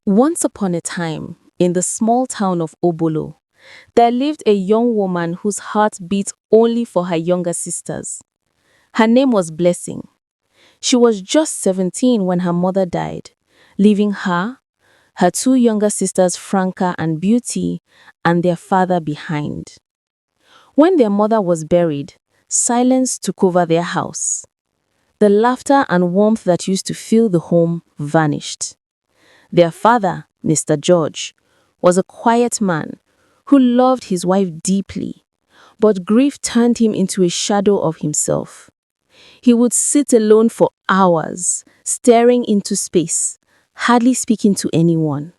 Once upon a time, in the small town of Obolo, there lived a young woman whose heart beat only for her younger sisters. Her name was Blessing. She was just 17 when her mother died, leaving her two younger sisters Franca and Beauty, and their father behind. When their mother was buried, silence took over their house. The laughter and warmth that used to fill the home vanished. Their father, Mr. George, was a quiet man who loved his wife deeply, but grief turned him into a shadow of himself. He would sit alone for hours, staring into space, hardly speaking to anyone.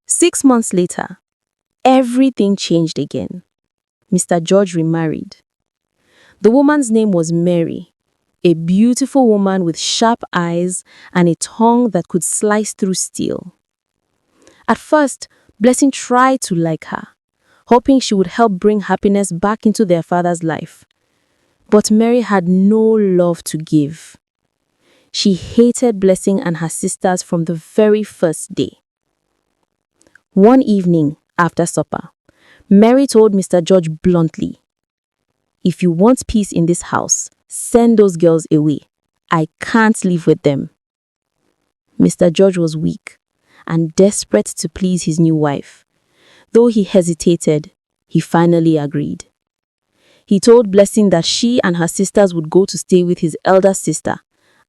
6 months later, everything changed again. Mr. George remarried. The woman's name was Mary, a beautiful woman with sharp eyes and a tongue that could slice through steel. At first, Blessing tried to like her, hoping she would help bring happiness back into their father's life. But Mary had no love to give. She hated Blessing and her sisters from the very first day. One evening, after supper, Mary told Mr. George bluntly, "If you want peace in this house, send those girls away. I can't live with them." Mr. George was weak and desperate to please his new wife. Though he hesitated, he finally agreed. He told Blessing that she and her sisters would go to stay with his elder sister,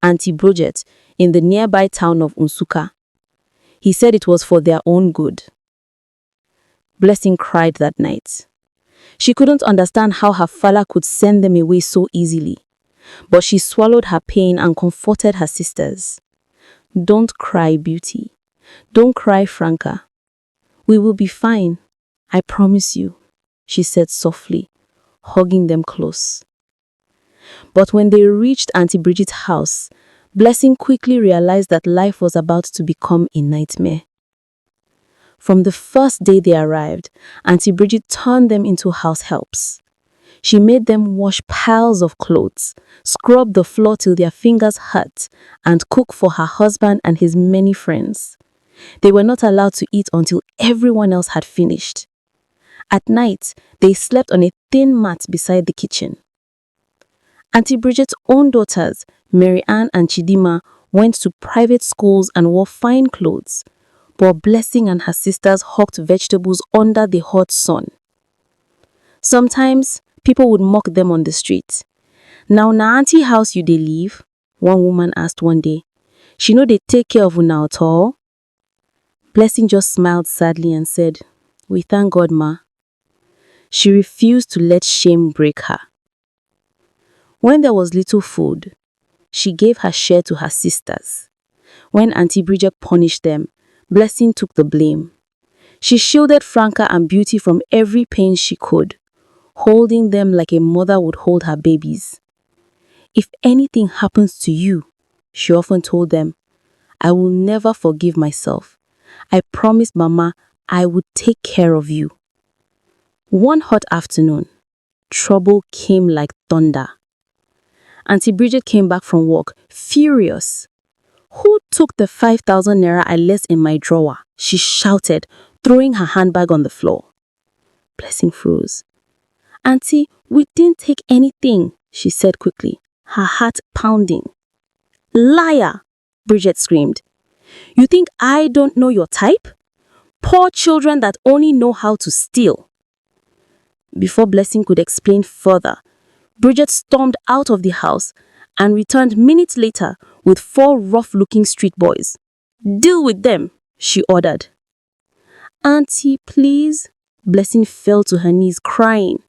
Auntie Bridget, in the nearby town of Unsuka. He said it was for their own good. Blessing cried that night. She couldn't understand how her father could send them away so easily, but she swallowed her pain and comforted her sisters. "Don't cry, Beauty. Don't cry, Franca. We will be fine, I promise you," she said softly, hugging them close. But when they reached Auntie Bridget's house, Blessing quickly realized that life was about to become a nightmare. From the first day they arrived, Auntie Bridget turned them into house helps. She made them wash piles of clothes, scrub the floor till their fingers hurt, and cook for her husband and his many friends. They were not allowed to eat until everyone else had finished. At night, they slept on a thin mat beside the kitchen. Auntie Bridget's own daughters, Mary Ann and Chidima, went to private schools and wore fine clothes, but Blessing and her sisters hawked vegetables under the hot sun. Sometimes, people would mock them on the street. "Now, na auntie house you dey live?" one woman asked one day. "She know they take care of una at all?" Blessing just smiled sadly and said, "We thank God, ma." She refused to let shame break her. When there was little food, she gave her share to her sisters. When Auntie Bridget punished them, Blessing took the blame. She shielded Franca and Beauty from every pain she could, holding them like a mother would hold her babies. "If anything happens to you," she often told them, "I will never forgive myself. I promised Mama I would take care of you." One hot afternoon, trouble came like thunder. Auntie Bridget came back from work, furious. "Who took the 5,000 naira I left in my drawer?" she shouted, throwing her handbag on the floor. Blessing froze. "Auntie, we didn't take anything," she said quickly, her heart pounding. "Liar!" Bridget screamed. "You think I don't know your type? Poor children that only know how to steal." Before Blessing could explain further, Bridget stormed out of the house and returned minutes later with 4 rough-looking street boys. "Deal with them," she ordered. "Auntie, please." Blessing fell to her knees crying.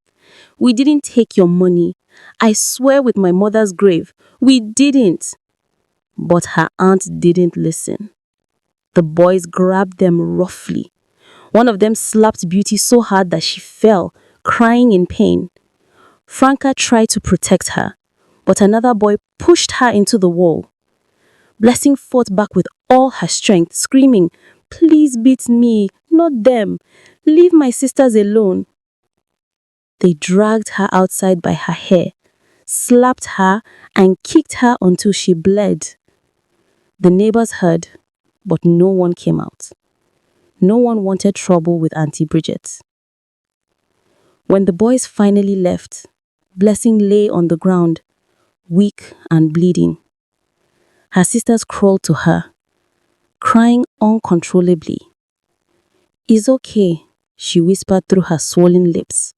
"We didn't take your money. I swear with my mother's grave, we didn't." But her aunt didn't listen. The boys grabbed them roughly. One of them slapped Beauty so hard that she fell, crying in pain. Franca tried to protect her, but another boy pushed her into the wall. Blessing fought back with all her strength, screaming, "Please beat me, not them. Leave my sisters alone." They dragged her outside by her hair, slapped her, and kicked her until she bled. The neighbors heard, but no one came out. No one wanted trouble with Auntie Bridget. When the boys finally left, Blessing lay on the ground, weak and bleeding. Her sisters crawled to her, crying uncontrollably. "It's okay," she whispered through her swollen lips.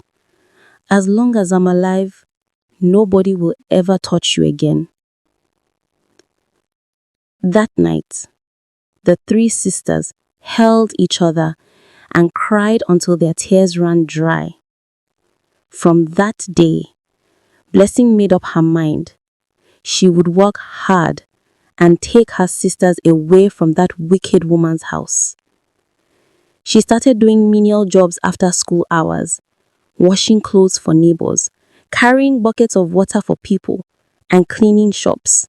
"As long as I'm alive, nobody will ever touch you again." That night, the three sisters held each other and cried until their tears ran dry. From that day, Blessing made up her mind. She would work hard and take her sisters away from that wicked woman's house. She started doing menial jobs after school hours, washing clothes for neighbors, carrying buckets of water for people, and cleaning shops.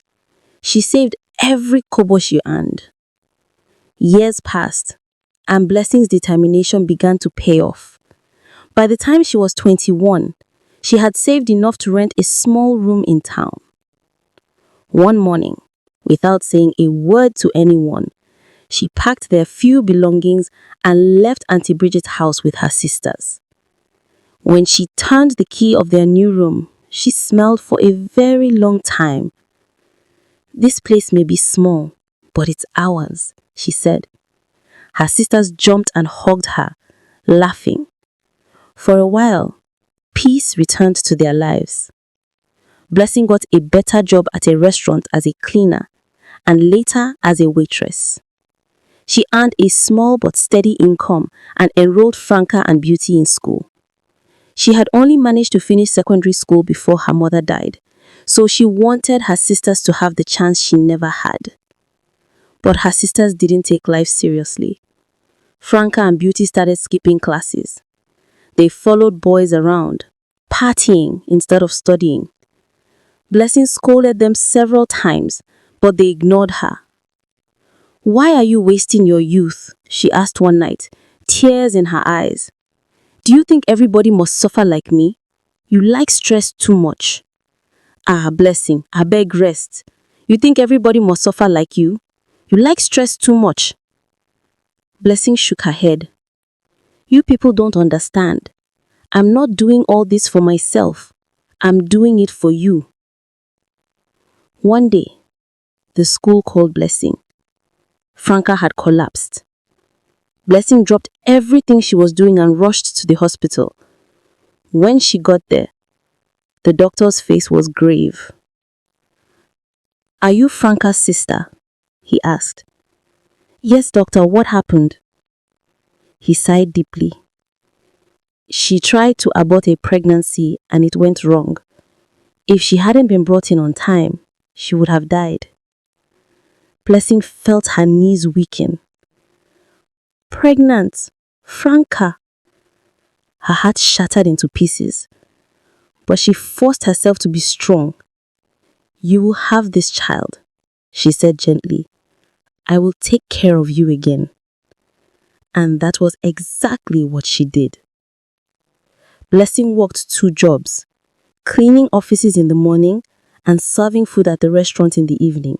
She saved every kobo she earned. Years passed, and Blessing's determination began to pay off. By the time she was 21, she had saved enough to rent a small room in town. One morning, without saying a word to anyone, she packed their few belongings and left Auntie Bridget's house with her sisters. When she turned the key of their new room, she smelled for a very long time. "This place may be small, but it's ours," she said. Her sisters jumped and hugged her, laughing. For a while, peace returned to their lives. Blessing got a better job at a restaurant as a cleaner and later as a waitress. She earned a small but steady income and enrolled Franca and Beauty in school. She had only managed to finish secondary school before her mother died, so she wanted her sisters to have the chance she never had. But her sisters didn't take life seriously. Franca and Beauty started skipping classes. They followed boys around, partying instead of studying. Blessing scolded them several times, but they ignored her. "Why are you wasting your youth?" she asked one night, tears in her eyes. "Do you think everybody must suffer like me? You like stress too much." "Ah, Blessing, I beg rest. You think everybody must suffer like you? You like stress too much." Blessing shook her head. "You people don't understand. I'm not doing all this for myself. I'm doing it for you." One day, the school called Blessing. Franca had collapsed. Blessing dropped everything she was doing and rushed to the hospital. When she got there, the doctor's face was grave. "Are you Franca's sister?" he asked. "Yes, doctor, what happened?" He sighed deeply. "She tried to abort a pregnancy and it went wrong. If she hadn't been brought in on time, she would have died." Blessing felt her knees weaken. "Pregnant? Franca?" Her heart shattered into pieces, but she forced herself to be strong. "You will have this child," she said gently. "I will take care of you again." And that was exactly what she did. Blessing worked 2 jobs, cleaning offices in the morning and serving food at the restaurant in the evening.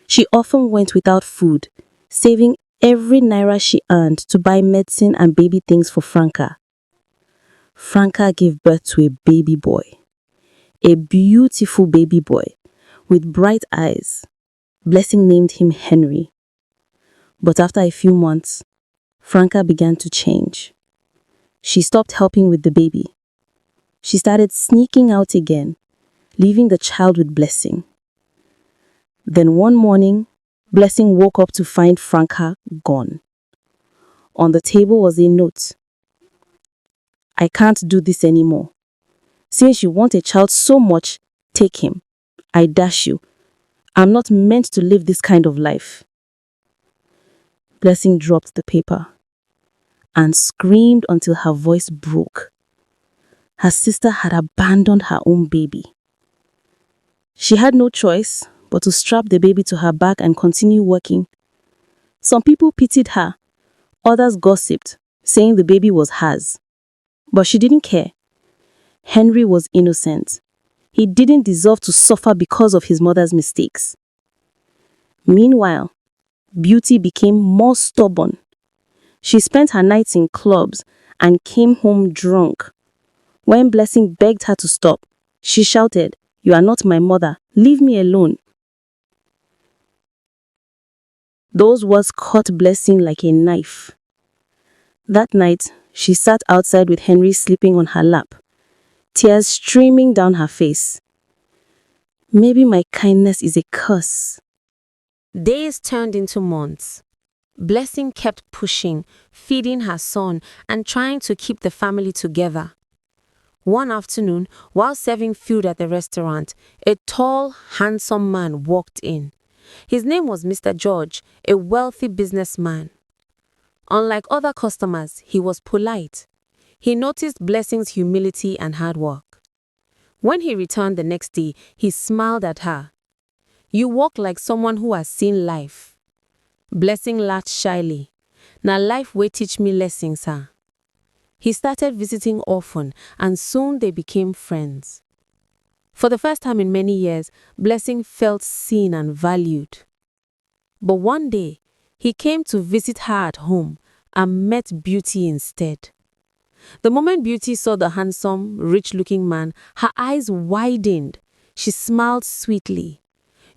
She often went without food, saving every naira she earned to buy medicine and baby things for Franca. Franca gave birth to a baby boy, a beautiful baby boy with bright eyes. Blessing named him Henry. But after a few months, Franca began to change. She stopped helping with the baby. She started sneaking out again, leaving the child with Blessing. Then one morning, Blessing woke up to find Franca gone. On the table was a note. "I can't do this anymore. Since you want a child so much, take him. I dash you. I'm not meant to live this kind of life." Blessing dropped the paper and screamed until her voice broke. Her sister had abandoned her own baby. She had no choice but to strap the baby to her back and continue working. Some people pitied her, others gossiped, saying the baby was hers. But she didn't care. Henry was innocent. He didn't deserve to suffer because of his mother's mistakes. Meanwhile, Beauty became more stubborn. She spent her nights in clubs and came home drunk. When Blessing begged her to stop, she shouted, "You are not my mother. Leave me alone." Those words cut Blessing like a knife. That night, she sat outside with Henry sleeping on her lap, tears streaming down her face. Maybe my kindness is a curse. Days turned into months. Blessing kept pushing, feeding her son, and trying to keep the family together. One afternoon, while serving food at the restaurant, a tall, handsome man walked in. His name was Mr. George, a wealthy businessman. Unlike other customers, he was polite. He noticed Blessing's humility and hard work. When he returned the next day, he smiled at her. "You walk like someone who has seen life." Blessing laughed shyly. "Na life will teach me lessons, sir." He started visiting often, and soon they became friends. For the first time in many years, Blessing felt seen and valued. But one day, he came to visit her at home and met Beauty instead. The moment Beauty saw the handsome, rich-looking man, her eyes widened. She smiled sweetly.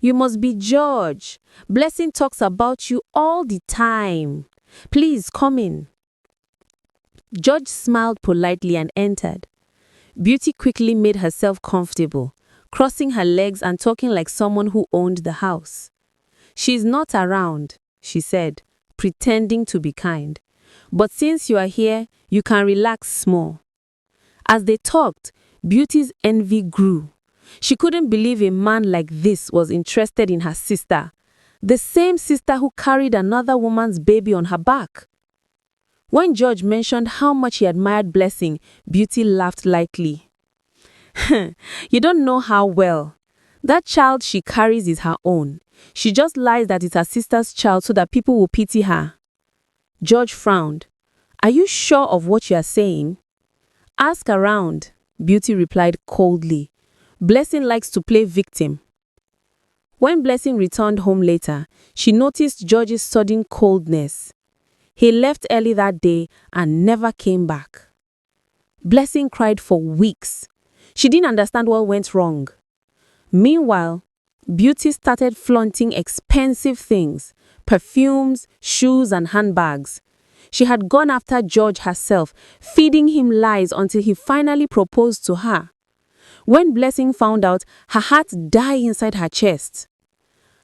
"You must be George. Blessing talks about you all the time. Please come in." George smiled politely and entered. Beauty quickly made herself comfortable, crossing her legs and talking like someone who owned the house. "She's not around," she said, pretending to be kind. "But since you are here, you can relax small." As they talked, Beauty's envy grew. She couldn't believe a man like this was interested in her sister, the same sister who carried another woman's baby on her back. When George mentioned how much he admired Blessing, Beauty laughed lightly. "You don't know her well. That child she carries is her own. She just lies that it's her sister's child so that people will pity her." George frowned. "Are you sure of what you are saying?" "Ask around," Beauty replied coldly. "Blessing likes to play victim." When Blessing returned home later, she noticed George's sudden coldness. He left early that day and never came back. Blessing cried for weeks. She didn't understand what went wrong. Meanwhile, Beauty started flaunting expensive things, perfumes, shoes, and handbags. She had gone after George herself, feeding him lies until he finally proposed to her. When Blessing found out, her heart died inside her chest.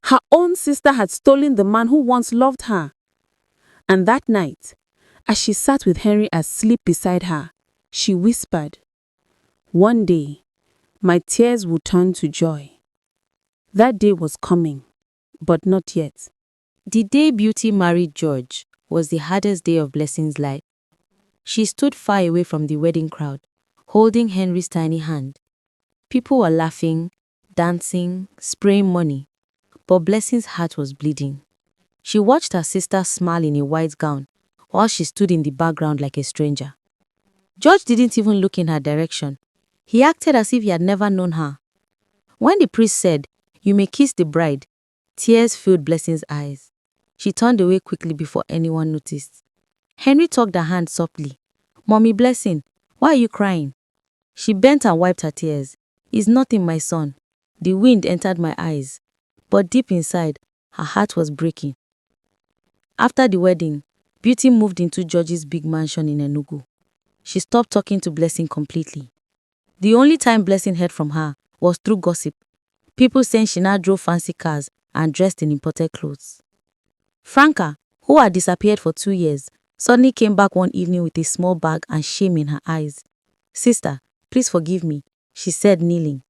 Her own sister had stolen the man who once loved her. And that night, as she sat with Henry asleep beside her, she whispered, "One day, my tears will turn to joy." That day was coming, but not yet. The day Beauty married George was the hardest day of Blessing's life. She stood far away from the wedding crowd, holding Henry's tiny hand. People were laughing, dancing, spraying money, but Blessing's heart was bleeding. She watched her sister smile in a white gown while she stood in the background like a stranger. George didn't even look in her direction. He acted as if he had never known her. When the priest said, "You may kiss the bride," tears filled Blessing's eyes. She turned away quickly before anyone noticed. Henry tugged her hand softly. "Mommy Blessing, why are you crying?" She bent and wiped her tears. "It's nothing, my son." The wind entered my eyes, but deep inside, her heart was breaking. After the wedding, Beauty moved into George's big mansion in Enugu. She stopped talking to Blessing completely. The only time Blessing heard from her was through gossip. People saying she now drove fancy cars and dressed in imported clothes. Franca, who had disappeared for 2 years, suddenly came back one evening with a small bag and shame in her eyes. "Sister, please forgive me," she said, kneeling.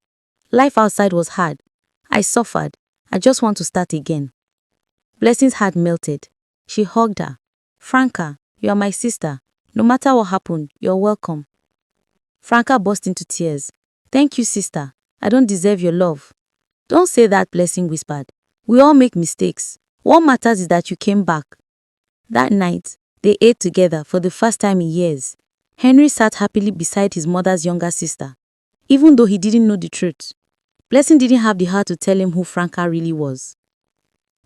"Life outside was hard. I suffered. I just want to start again." Blessing's heart melted. She hugged her. "Franca, you are my sister. No matter what happened, you're welcome." Franca burst into tears. "Thank you, sister. I don't deserve your love." "Don't say that," Blessing whispered. "We all make mistakes. What matters is that you came back." That night, they ate together for the first time in years. Henry sat happily beside his mother's younger sister, even though he didn't know the truth. Blessing didn't have the heart to tell him who Franca really was.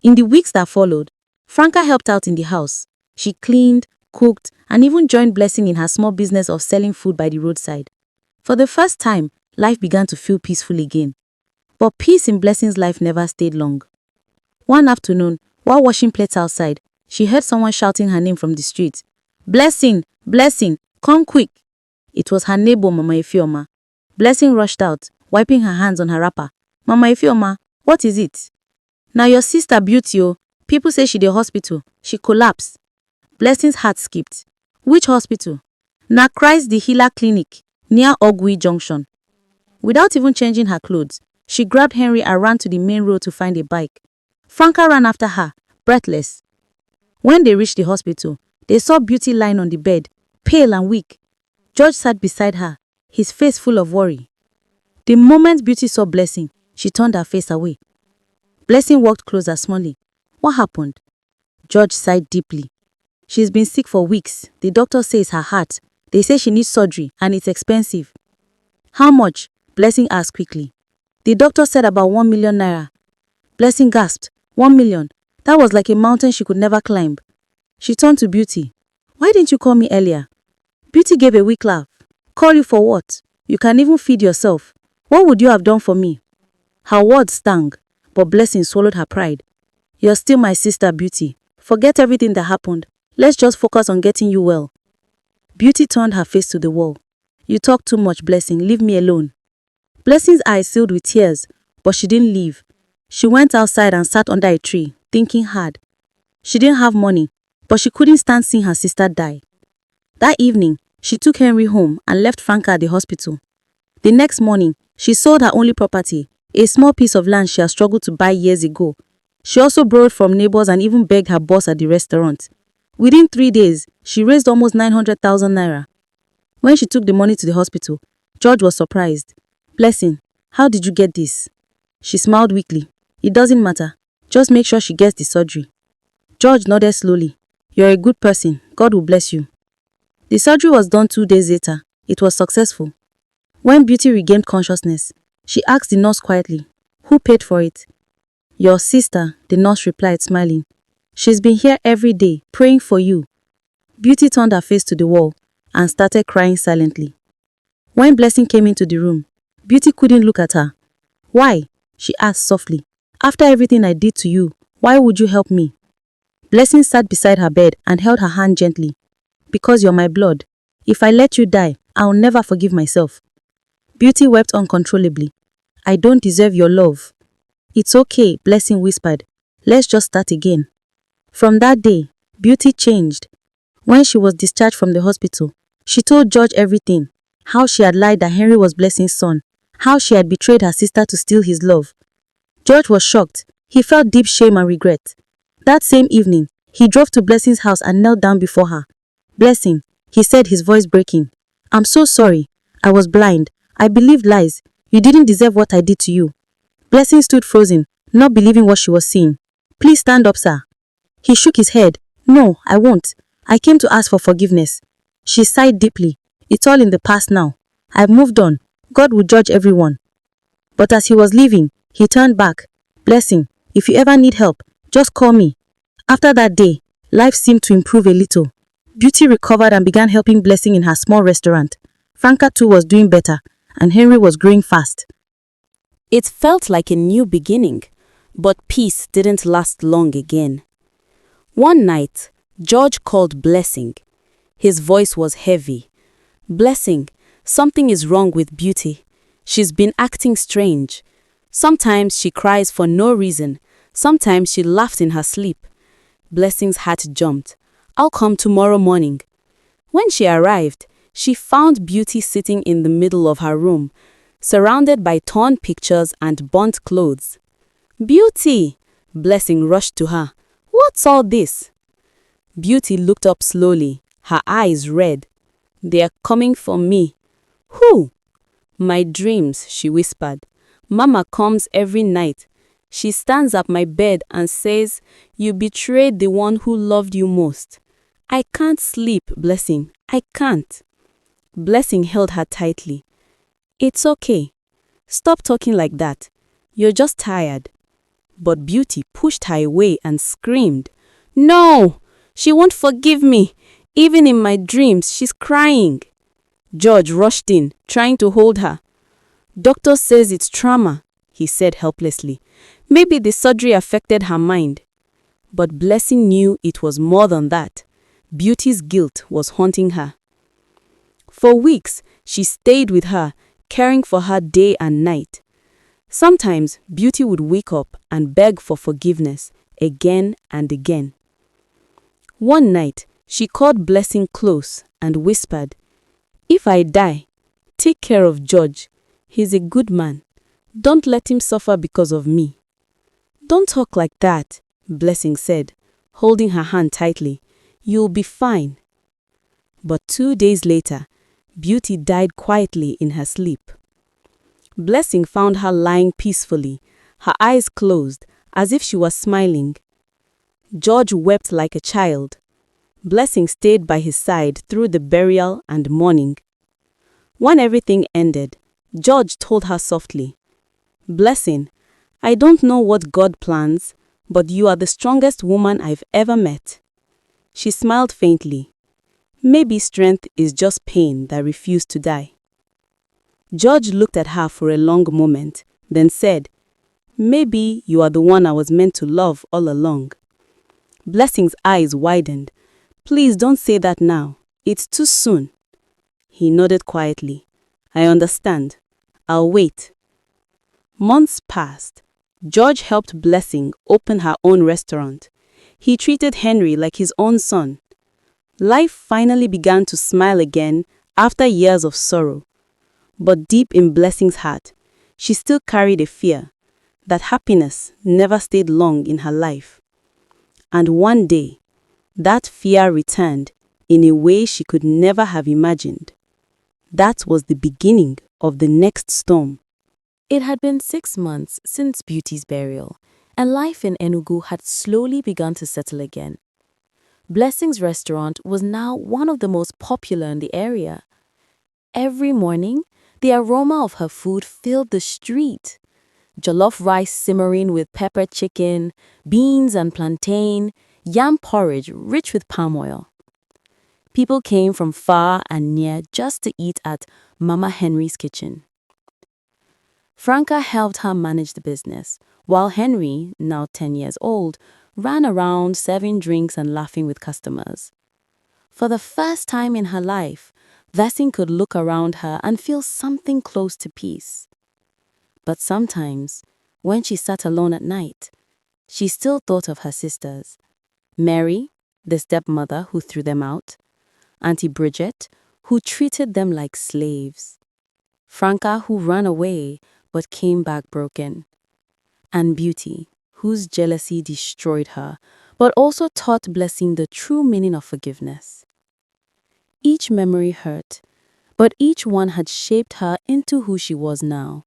In the weeks that followed, Franca helped out in the house. She cleaned, cooked, and even joined Blessing in her small business of selling food by the roadside. For the first time, life began to feel peaceful again. But peace in Blessing's life never stayed long. One afternoon, while washing plates outside, she heard someone shouting her name from the street. "Blessing! Blessing! Come quick!" It was her neighbor, Mama Ifeoma. Blessing rushed out, wiping her hands on her wrapper. "Mama Ifeoma, what is it?" "Now your sister Beauty, oh. People say she dey hospital. She collapsed." Blessing's heart skipped. "Which hospital?" "Na Christ the Healer Clinic, near Ogui Junction." Without even changing her clothes, she grabbed Henry and ran to the main road to find a bike. Franca ran after her, breathless. When they reached the hospital, they saw Beauty lying on the bed, pale and weak. George sat beside her, his face full of worry. The moment Beauty saw Blessing, she turned her face away. Blessing walked closer, smiling. "What happened?" George sighed deeply. "She's been sick for weeks. The doctor says her heart. They say she needs surgery and it's expensive." "How much?" Blessing asked quickly. "The doctor said about 1 million naira." Blessing gasped. 1 million. That was like a mountain she could never climb. She turned to Beauty. "Why didn't you call me earlier?" Beauty gave a weak laugh. "Call you for what? You can even feed yourself. What would you have done for me?" Her words stung, but Blessing swallowed her pride. "You're still my sister, Beauty. Forget everything that happened. Let's just focus on getting you well." Beauty turned her face to the wall. "You talk too much, Blessing. Leave me alone." Blessing's eyes filled with tears, but she didn't leave. She went outside and sat under a tree, thinking hard. She didn't have money, but she couldn't stand seeing her sister die. That evening, she took Henry home and left Franca at the hospital. The next morning, she sold her only property, a small piece of land she had struggled to buy years ago. She also borrowed from neighbors and even begged her boss at the restaurant. Within 3 days, she raised almost 900,000 naira. When she took the money to the hospital, George was surprised. "Blessing, how did you get this?" She smiled weakly. "It doesn't matter. Just make sure she gets the surgery." George nodded slowly. "You're a good person. God will bless you." The surgery was done 2 days later. It was successful. When Beauty regained consciousness, she asked the nurse quietly, "Who paid for it?" "Your sister," the nurse replied, smiling. "She's been here every day, praying for you." Beauty turned her face to the wall and started crying silently. When Blessing came into the room, Beauty couldn't look at her. "Why?" she asked softly. "After everything I did to you, why would you help me?" Blessing sat beside her bed and held her hand gently. "Because you're my blood. If I let you die, I'll never forgive myself." Beauty wept uncontrollably. "I don't deserve your love." "It's okay," Blessing whispered. "Let's just start again." From that day, Beauty changed. When she was discharged from the hospital, she told George everything. How she had lied that Henry was Blessing's son. How she had betrayed her sister to steal his love. George was shocked. He felt deep shame and regret. That same evening, he drove to Blessing's house and knelt down before her. "Blessing," he said, his voice breaking. "I'm so sorry. I was blind. I believed lies. You didn't deserve what I did to you." Blessing stood frozen, not believing what she was seeing. "Please stand up, sir." He shook his head. "No, I won't. I came to ask for forgiveness." She sighed deeply. "It's all in the past now. I've moved on. God will judge everyone." But as he was leaving, he turned back. "Blessing, if you ever need help, just call me." After that day, life seemed to improve a little. Beauty recovered and began helping Blessing in her small restaurant. Franca too was doing better, and Henry was growing fast. It felt like a new beginning, but peace didn't last long again. One night, George called Blessing. His voice was heavy. "Blessing, something is wrong with Beauty. She's been acting strange. Sometimes she cries for no reason. Sometimes she laughs in her sleep." Blessing's heart jumped. "I'll come tomorrow morning." When she arrived, she found Beauty sitting in the middle of her room, surrounded by torn pictures and burnt clothes. "Beauty!" Blessing rushed to her. "What's all this?" Beauty looked up slowly, her eyes red. "They are coming for me." "Who?" "My dreams," she whispered. "Mama comes every night. She stands at my bed and says, 'You betrayed the one who loved you most.' I can't sleep, Blessing. I can't." Blessing held her tightly. "It's okay. Stop talking like that. You're just tired." But Beauty pushed her away and screamed, No, she won't forgive me. Even in my dreams, she's crying. George rushed in, trying to hold her. Doctor says it's trauma, he said helplessly. Maybe the surgery affected her mind. But Blessing knew it was more than that. Beauty's guilt was haunting her. For weeks, she stayed with her, caring for her day and night. Sometimes, Beauty would wake up and beg for forgiveness again and again. One night, she called Blessing close and whispered, "If I die, take care of George. He's a good man. Don't let him suffer because of me." "Don't talk like that," Blessing said, holding her hand tightly. "You'll be fine." But 2 days later, Beauty died quietly in her sleep. Blessing found her lying peacefully, her eyes closed, as if she was smiling. George wept like a child. Blessing stayed by his side through the burial and mourning. When everything ended, George told her softly, "Blessing, I don't know what God plans, but you are the strongest woman I've ever met." She smiled faintly. Maybe strength is just pain that refused to die. George looked at her for a long moment, then said, "Maybe you are the one I was meant to love all along." Blessing's eyes widened. "Please don't say that now. It's too soon." He nodded quietly. "I understand. I'll wait." Months passed. George helped Blessing open her own restaurant. He treated Henry like his own son. Life finally began to smile again after years of sorrow. But deep in Blessing's heart, she still carried a fear that happiness never stayed long in her life. And one day, that fear returned in a way she could never have imagined. That was the beginning of the next storm. It had been 6 months since Beauty's burial, and life in Enugu had slowly begun to settle again. Blessing's restaurant was now one of the most popular in the area. Every morning, the aroma of her food filled the street. Jollof rice simmering with pepper chicken, beans and plantain, yam porridge rich with palm oil. People came from far and near just to eat at Mama Henry's kitchen. Franca helped her manage the business, while Henry, now 10 years old, ran around serving drinks and laughing with customers. For the first time in her life, Blessing could look around her and feel something close to peace. But sometimes, when she sat alone at night, she still thought of her sisters. Mary, the stepmother who threw them out, Auntie Bridget, who treated them like slaves, Franca, who ran away but came back broken, and Beauty, whose jealousy destroyed her, but also taught Blessing the true meaning of forgiveness. Each memory hurt, but each one had shaped her into who she was now.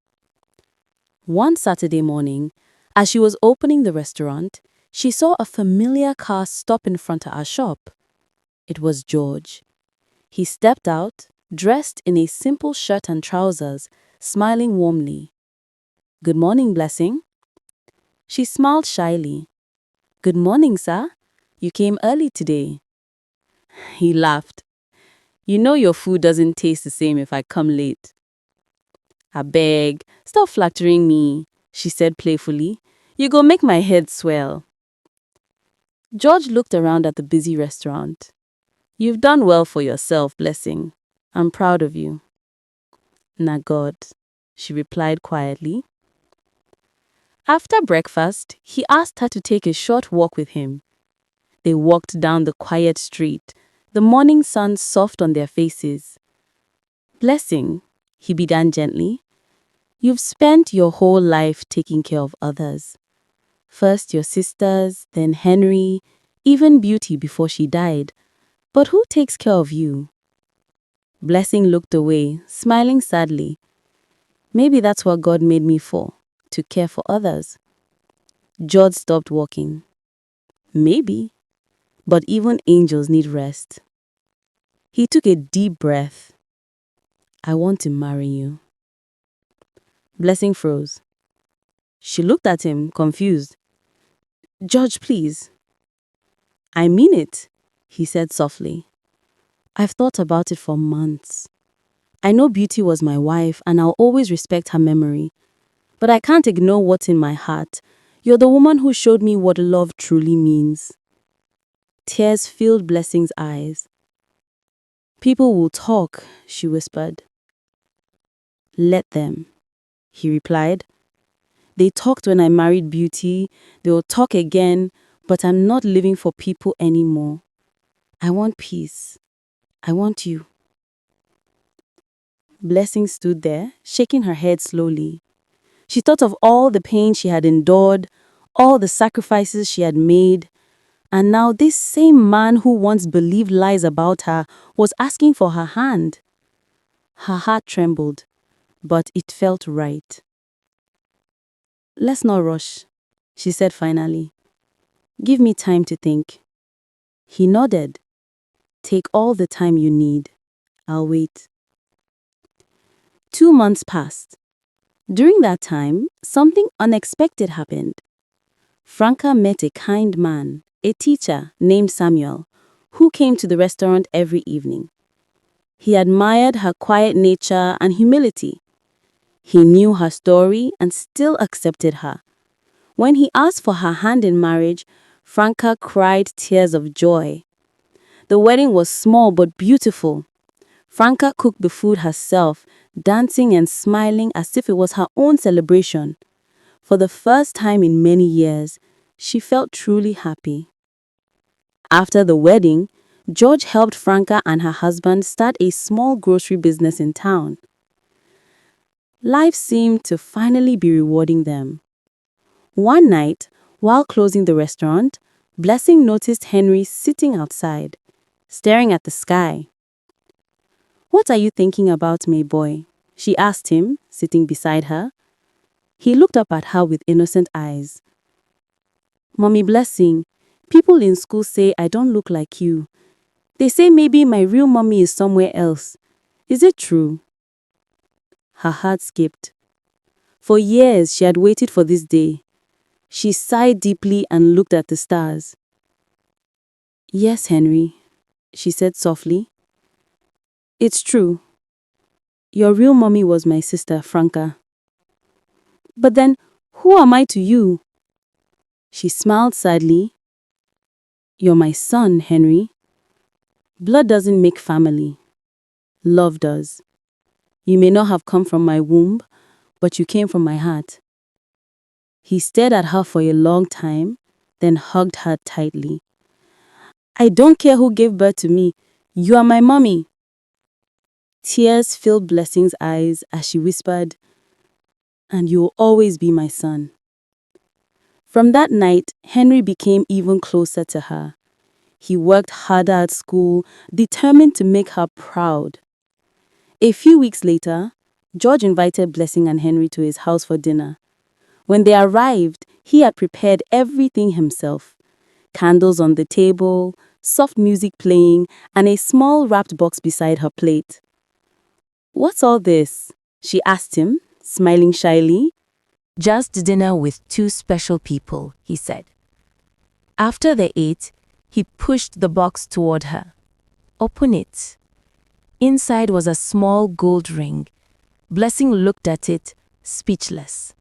One Saturday morning, as she was opening the restaurant, she saw a familiar car stop in front of her shop. It was George. He stepped out, dressed in a simple shirt and trousers, smiling warmly. "Good morning, Blessing." She smiled shyly. "Good morning, sir. You came early today." He laughed. "You know your food doesn't taste the same if I come late." "Abeg, stop flattering me," she said playfully. "You go make my head swell." George looked around at the busy restaurant. "You've done well for yourself, Blessing. I'm proud of you." "Na God," she replied quietly. After breakfast, he asked her to take a short walk with him. They walked down the quiet street, the morning sun soft on their faces. "Blessing," he began gently, "you've spent your whole life taking care of others. First your sisters, then Henry, even Beauty before she died. But who takes care of you?" Blessing looked away, smiling sadly. "Maybe that's what God made me for, to care for others." George stopped walking. "Maybe, but even angels need rest." He took a deep breath. "I want to marry you." Blessing froze. She looked at him, confused. "George, please." I mean it, he said softly. I've thought about it for months. I know Beauty was my wife and I'll always respect her memory. But I can't ignore what's in my heart. You're the woman who showed me what love truly means. Tears filled Blessing's eyes. People will talk, she whispered. Let them, he replied. They talked when I married Beauty. They will talk again, but I'm not living for people anymore. I want peace. I want you. Blessing stood there, shaking her head slowly. She thought of all the pain she had endured, all the sacrifices she had made, and now this same man who once believed lies about her was asking for her hand. Her heart trembled, but it felt right. Let's not rush, she said finally. Give me time to think. He nodded. Take all the time you need. I'll wait. 2 months passed. During that time, something unexpected happened. Franca met a kind man, a teacher named Samuel, who came to the restaurant every evening. He admired her quiet nature and humility. He knew her story and still accepted her. When he asked for her hand in marriage, Franca cried tears of joy. The wedding was small but beautiful. Franca cooked the food herself, dancing and smiling as if it was her own celebration. For the first time in many years, she felt truly happy. After the wedding, George helped Franca and her husband start a small grocery business in town. Life seemed to finally be rewarding them. One night, while closing the restaurant, Blessing noticed Henry sitting outside, staring at the sky. What are you thinking about, my boy? She asked him, sitting beside her. He looked up at her with innocent eyes. Mommy Blessing, people in school say I don't look like you. They say maybe my real mommy is somewhere else. Is it true? Her heart skipped. For years she had waited for this day. She sighed deeply and looked at the stars. Yes, Henry, she said softly. It's true. Your real mommy was my sister, Franca. But then, who am I to you? She smiled sadly. You're my son, Henry. Blood doesn't make family. Love does. You may not have come from my womb, but you came from my heart. He stared at her for a long time, then hugged her tightly. I don't care who gave birth to me. You are my mommy. Tears filled Blessing's eyes as she whispered, and you will always be my son. From that night, Henry became even closer to her. He worked harder at school, determined to make her proud. A few weeks later, George invited Blessing and Henry to his house for dinner. When they arrived, he had prepared everything himself. Candles on the table, soft music playing, and a small wrapped box beside her plate. What's all this? She asked him, smiling shyly. Just dinner with 2 special people, he said. After they ate, he pushed the box toward her. Open it. Inside was a small gold ring. Blessing looked at it, speechless.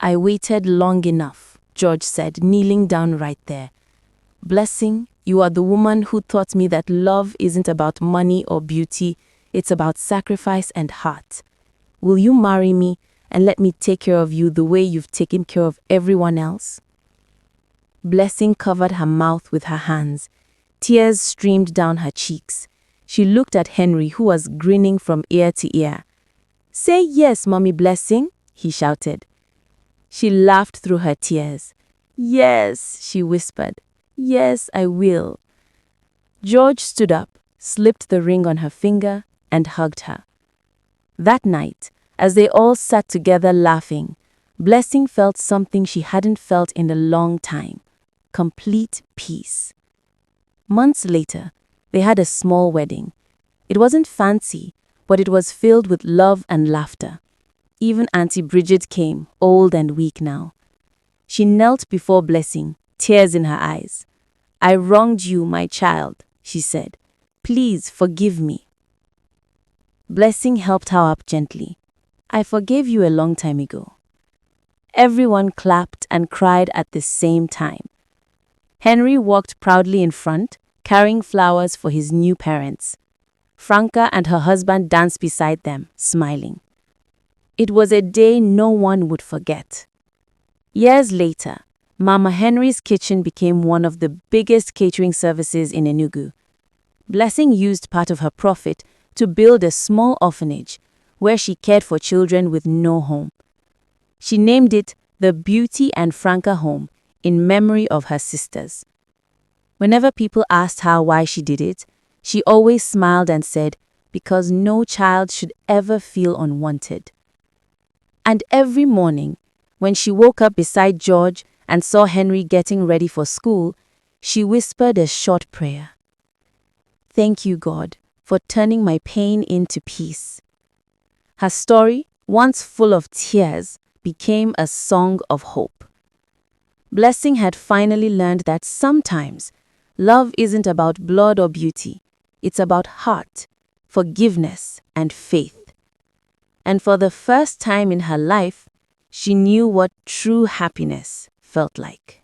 I waited long enough, George said, kneeling down right there. Blessing, you are the woman who taught me that love isn't about money or beauty, it's about sacrifice and heart. Will you marry me and let me take care of you the way you've taken care of everyone else? Blessing covered her mouth with her hands. Tears streamed down her cheeks. She looked at Henry, who was grinning from ear to ear. Say yes, Mommy Blessing, he shouted. She laughed through her tears. Yes, she whispered. Yes, I will. George stood up, slipped the ring on her finger, and hugged her. That night, as they all sat together laughing, Blessing felt something she hadn't felt in a long time. Complete peace. Months later, they had a small wedding. It wasn't fancy, but it was filled with love and laughter. Even Auntie Bridget came, old and weak now. She knelt before Blessing, tears in her eyes. "I wronged you, my child," she said. "Please forgive me." Blessing helped her up gently. "I forgave you a long time ago." Everyone clapped and cried at the same time. Henry walked proudly in front, carrying flowers for his new parents. Franca and her husband danced beside them, smiling. It was a day no one would forget. Years later, Mama Henry's kitchen became one of the biggest catering services in Enugu. Blessing used part of her profit to build a small orphanage where she cared for children with no home. She named it the Beauty and Franca Home in memory of her sisters. Whenever people asked her why she did it, she always smiled and said, "Because no child should ever feel unwanted." And every morning, when she woke up beside George and saw Henry getting ready for school, she whispered a short prayer. "Thank you, God, for turning my pain into peace." Her story, once full of tears, became a song of hope. Blessing had finally learned that sometimes love isn't about blood or beauty, it's about heart, forgiveness, and faith. And for the first time in her life, she knew what true happiness felt like.